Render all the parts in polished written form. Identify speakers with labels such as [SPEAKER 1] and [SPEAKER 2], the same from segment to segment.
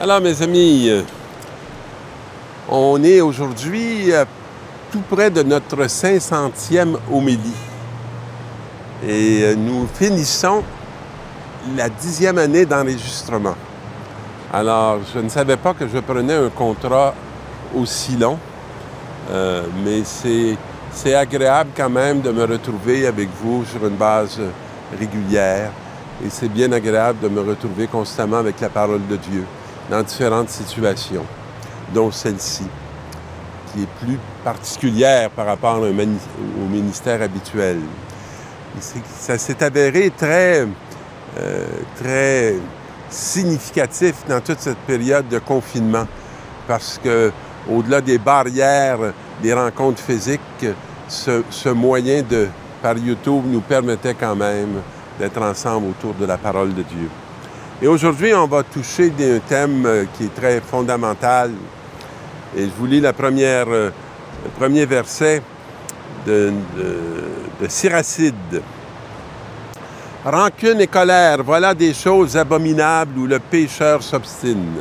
[SPEAKER 1] Alors, mes amis, on est aujourd'hui tout près de notre 500e homélie. Et nous finissons la 10e année d'enregistrement. Alors, je ne savais pas que je prenais un contrat aussi long, mais c'est agréable quand même de me retrouver avec vous sur une base régulière. Et c'est bien agréable de me retrouver constamment avec la parole de Dieu dans différentes situations, dont celle-ci, qui est plus particulière par rapport au ministère habituel. Ça s'est avéré très significatif dans toute cette période de confinement, parce que au-delà des barrières, des rencontres physiques, ce moyen par YouTube nous permettait quand même d'être ensemble autour de la parole de Dieu. Et aujourd'hui, on va toucher un thème qui est très fondamental. Et je vous lis le premier verset de Siracide. « Rancune et colère, voilà des choses abominables où le pécheur s'obstine. »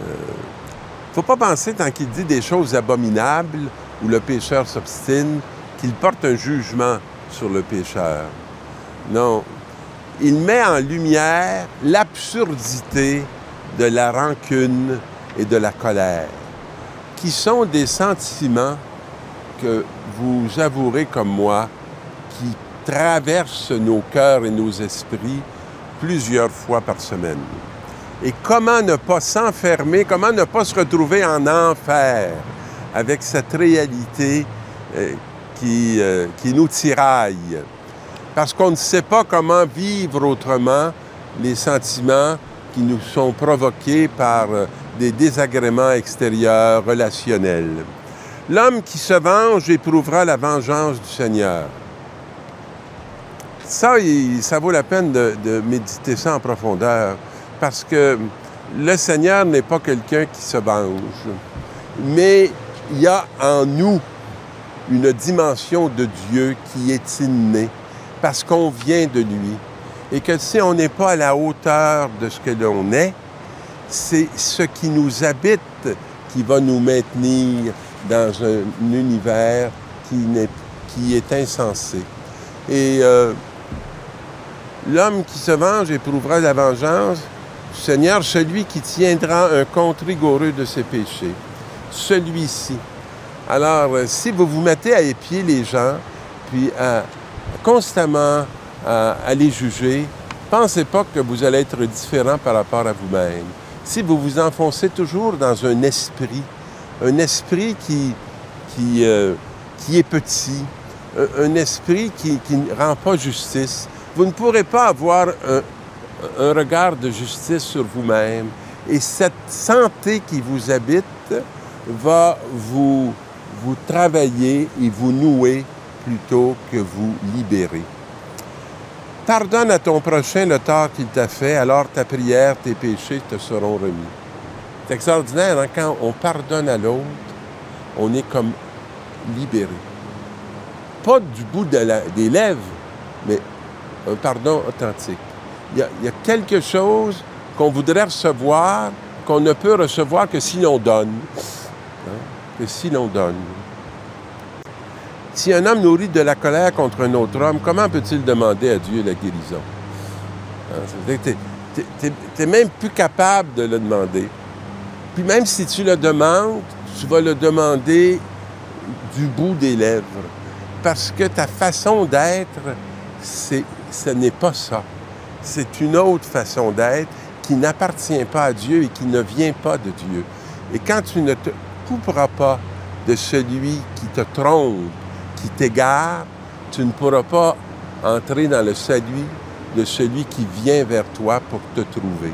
[SPEAKER 1] Il ne faut pas penser, tant qu'il dit des choses abominables où le pécheur s'obstine, qu'il porte un jugement sur le pécheur. Non. Il met en lumière l'absurdité de la rancune et de la colère, qui sont des sentiments que vous avouerez comme moi, qui traversent nos cœurs et nos esprits plusieurs fois par semaine. Et comment ne pas s'enfermer, comment ne pas se retrouver en enfer avec cette réalité qui nous tiraille. Parce qu'on ne sait pas comment vivre autrement les sentiments qui nous sont provoqués par des désagréments extérieurs, relationnels. L'homme qui se venge éprouvera la vengeance du Seigneur. Ça vaut la peine de méditer ça en profondeur, parce que le Seigneur n'est pas quelqu'un qui se venge, mais il y a en nous une dimension de Dieu qui est innée, parce qu'on vient de lui, et que si on n'est pas à la hauteur de ce que l'on est, c'est ce qui nous habite qui va nous maintenir dans un univers qui est insensé. Et l'homme qui se venge éprouvera la vengeance du Seigneur, celui qui tiendra un compte rigoureux de ses péchés. Celui-ci. Alors, si vous vous mettez à épier les gens, puis constamment à les juger, pensez pas que vous allez être différent par rapport à vous-même. Si vous vous enfoncez toujours dans un esprit qui est petit, un esprit qui ne rend pas justice, vous ne pourrez pas avoir un regard de justice sur vous-même. Et cette santé qui vous habite va vous travailler et vous nouer plutôt que vous libérer. Pardonne à ton prochain le tort qu'il t'a fait, alors ta prière, tes péchés te seront remis. C'est extraordinaire, hein? Quand on pardonne à l'autre, on est comme libéré. Pas du bout des lèvres, mais un pardon authentique. Il y a quelque chose qu'on voudrait recevoir, qu'on ne peut recevoir que si l'on donne. Hein? Que si l'on donne. Si un homme nourrit de la colère contre un autre homme, comment peut-il demander à Dieu la guérison? Tu n'es même plus capable de le demander. Puis même si tu le demandes, tu vas le demander du bout des lèvres. Parce que ta façon d'être, ce n'est pas ça. C'est une autre façon d'être qui n'appartient pas à Dieu et qui ne vient pas de Dieu. Et quand tu ne te couperas pas de celui qui te trompe, qui t'égare, tu ne pourras pas entrer dans le salut de celui qui vient vers toi pour te trouver.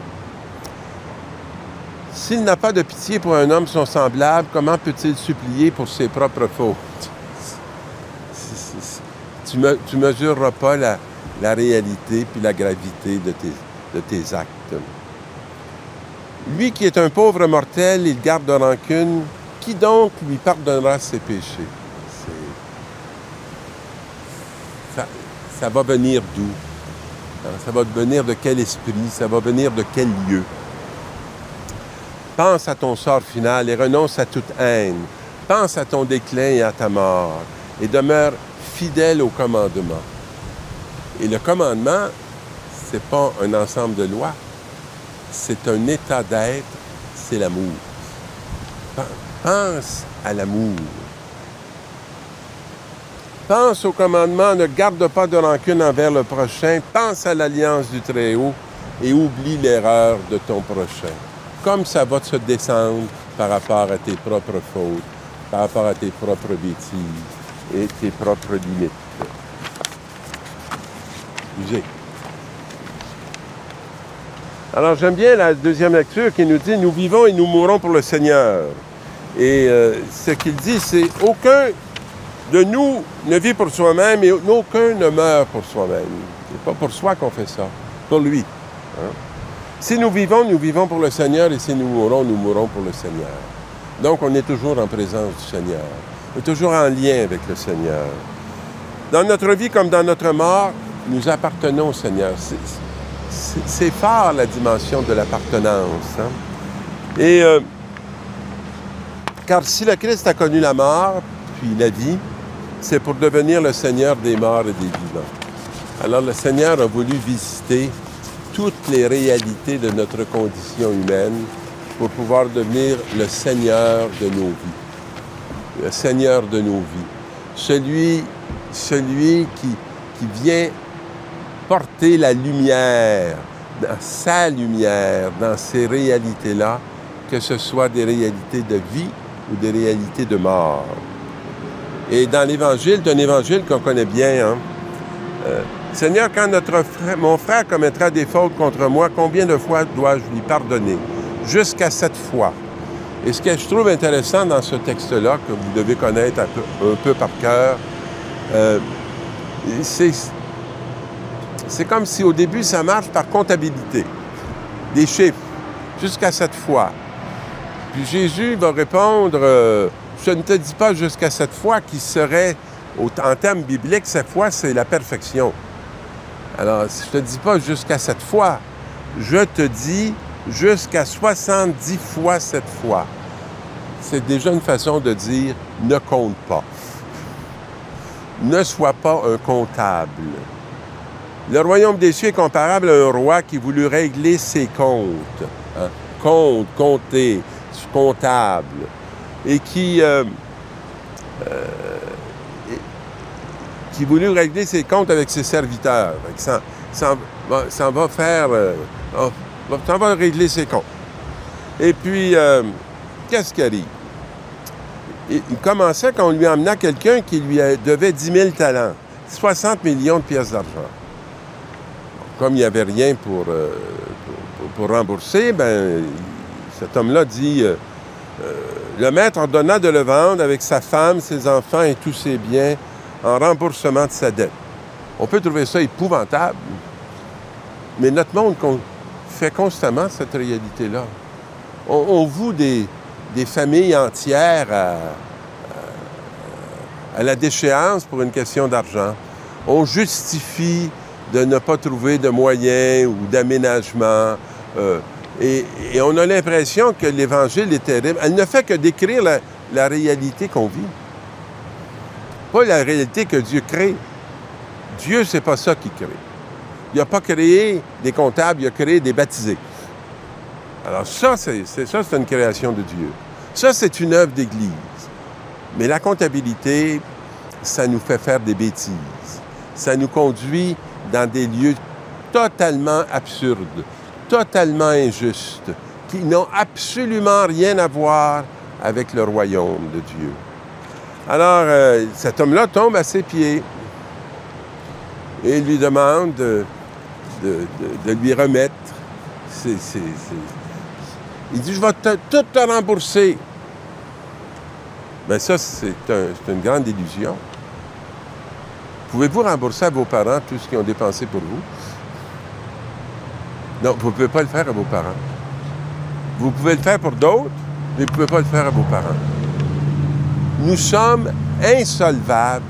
[SPEAKER 1] S'il n'a pas de pitié pour un homme son semblable, comment peut-il supplier pour ses propres fautes? Tu ne mesureras pas la réalité puis la gravité de tes actes. Lui qui est un pauvre mortel, il garde de rancune, qui donc lui pardonnera ses péchés? Ça va venir d'où? Ça va venir de quel esprit? Ça va venir de quel lieu? Pense à ton sort final et renonce à toute haine. Pense à ton déclin et à ta mort, et demeure fidèle au commandement. Et le commandement, ce n'est pas un ensemble de lois, c'est un état d'être, c'est l'amour. Pense à l'amour. Pense au commandement, ne garde pas de rancune envers le prochain, pense à l'alliance du Très-Haut et oublie l'erreur de ton prochain. Comme ça va se descendre par rapport à tes propres fautes, par rapport à tes propres bêtises et tes propres limites. Excusez. Alors, j'aime bien la deuxième lecture qui nous dit « Nous vivons et nous mourons pour le Seigneur ». Et ce qu'il dit, c'est « Aucun de nous ne vit pour soi-même et aucun ne meurt pour soi-même. » C'est pas pour soi qu'on fait ça, pour lui. Hein? Si nous vivons pour le Seigneur, et si nous mourons pour le Seigneur. Donc, on est toujours en présence du Seigneur. On est toujours en lien avec le Seigneur. Dans notre vie comme dans notre mort, nous appartenons au Seigneur. C'est fort, la dimension de l'appartenance. Hein? Et car si le Christ a connu la mort, puis la vie, c'est pour devenir le Seigneur des morts et des vivants. Alors le Seigneur a voulu visiter toutes les réalités de notre condition humaine pour pouvoir devenir le Seigneur de nos vies. Le Seigneur de nos vies. Celui qui vient porter la lumière, dans sa lumière, dans ces réalités-là, que ce soit des réalités de vie ou des réalités de mort. Et dans l'Évangile, c'est un évangile qu'on connaît bien, hein? Seigneur, quand mon frère commettra des fautes contre moi, combien de fois dois-je lui pardonner? Jusqu'à 7 fois. Et ce que je trouve intéressant dans ce texte-là, que vous devez connaître un peu par cœur, c'est comme si au début, ça marche par comptabilité. Des chiffres, jusqu'à 7 fois. Puis Jésus va répondre, je ne te dis pas jusqu'à 7 fois, qui serait, en termes bibliques, 7 fois, c'est la perfection. Alors, je ne te dis pas jusqu'à 7 fois, je te dis jusqu'à 70 fois 7 fois. C'est déjà une façon de dire, ne compte pas. Ne sois pas un comptable. Le royaume des cieux est comparable à un roi qui voulut régler ses comptes. Hein? Compter, comptable. Et qui voulut régler ses comptes avec ses serviteurs. Ça va faire... ça va régler ses comptes. Et puis, qu'est-ce qui arrive? Il commençait quand on lui emmena quelqu'un qui lui devait 10 000 talents, 60 millions de pièces d'argent. Comme il n'y avait rien pour rembourser, ben, cet homme-là dit, le maître ordonna de le vendre avec sa femme, ses enfants et tous ses biens en remboursement de sa dette. On peut trouver ça épouvantable, mais notre monde fait constamment cette réalité-là. On voue des familles entières à la déchéance pour une question d'argent. On justifie de ne pas trouver de moyens ou d'aménagement. Et on a l'impression que l'Évangile est terrible. Elle ne fait que décrire la réalité qu'on vit. Pas la réalité que Dieu crée. Dieu, c'est pas ça qu'il crée. Il n'a pas créé des comptables, il a créé des baptisés. Alors ça, c'est une création de Dieu. Ça, c'est une œuvre d'Église. Mais la comptabilité, ça nous fait faire des bêtises. Ça nous conduit dans des lieux totalement absurdes, totalement injustes, qui n'ont absolument rien à voir avec le royaume de Dieu. Alors, cet homme-là tombe à ses pieds et lui demande de lui remettre. Il dit, je vais tout te rembourser. Bien ça, c'est une grande illusion. Pouvez-vous rembourser à vos parents tout ce qu'ils ont dépensé pour vous? Non, vous ne pouvez pas le faire à vos parents. Vous pouvez le faire pour d'autres, mais vous ne pouvez pas le faire à vos parents. Nous sommes insolvables.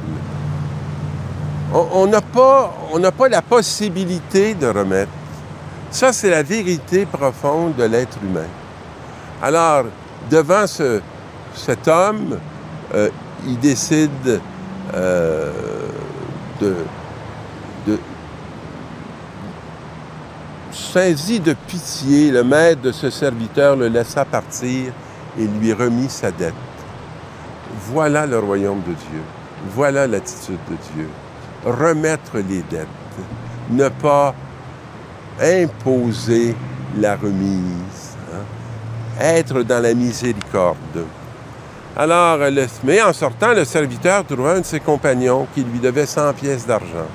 [SPEAKER 1] On n'a pas la possibilité de remettre. Ça, c'est la vérité profonde de l'être humain. Alors, devant cet homme, il décide saisi de pitié, le maître de ce serviteur le laissa partir et lui remit sa dette. Voilà le royaume de Dieu. Voilà l'attitude de Dieu. Remettre les dettes. Ne pas imposer la remise. Hein? Être dans la miséricorde. Alors, mais en sortant, le serviteur trouva un de ses compagnons qui lui devait 100 pièces d'argent.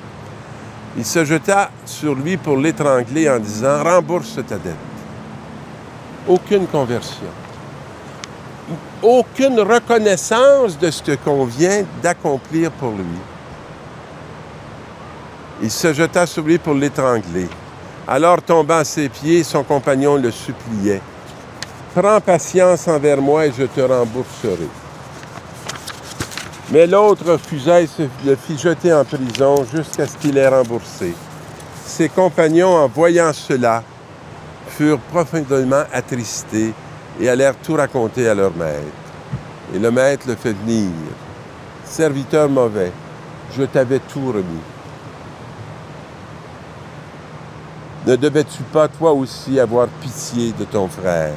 [SPEAKER 1] Il se jeta sur lui pour l'étrangler en disant « Rembourse ta dette. » Aucune conversion. Aucune reconnaissance de ce qu'on vient d'accomplir pour lui. Il se jeta sur lui pour l'étrangler. Alors, tombant à ses pieds, son compagnon le suppliait. « Prends patience envers moi et je te rembourserai. » Mais l'autre refusa et le fit jeter en prison jusqu'à ce qu'il ait remboursé. Ses compagnons, en voyant cela, furent profondément attristés et allèrent tout raconter à leur maître. Et le maître le fait venir. « Serviteur mauvais, je t'avais tout remis. Ne devais-tu pas toi aussi avoir pitié de ton frère? »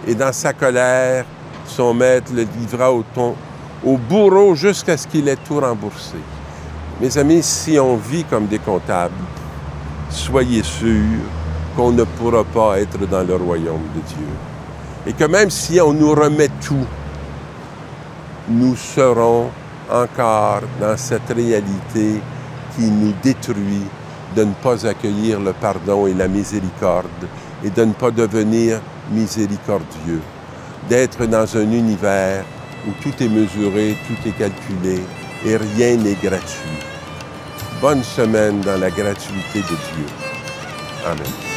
[SPEAKER 1] Et dans sa colère, son maître le livra au bourreau jusqu'à ce qu'il ait tout remboursé. Mes amis, si on vit comme des comptables, soyez sûrs qu'on ne pourra pas être dans le royaume de Dieu. Et que même si on nous remet tout, nous serons encore dans cette réalité qui nous détruit de ne pas accueillir le pardon et la miséricorde et de ne pas devenir miséricordieux, d'être dans un univers où tout est mesuré, tout est calculé et rien n'est gratuit. Bonne semaine dans la gratuité de Dieu. Amen.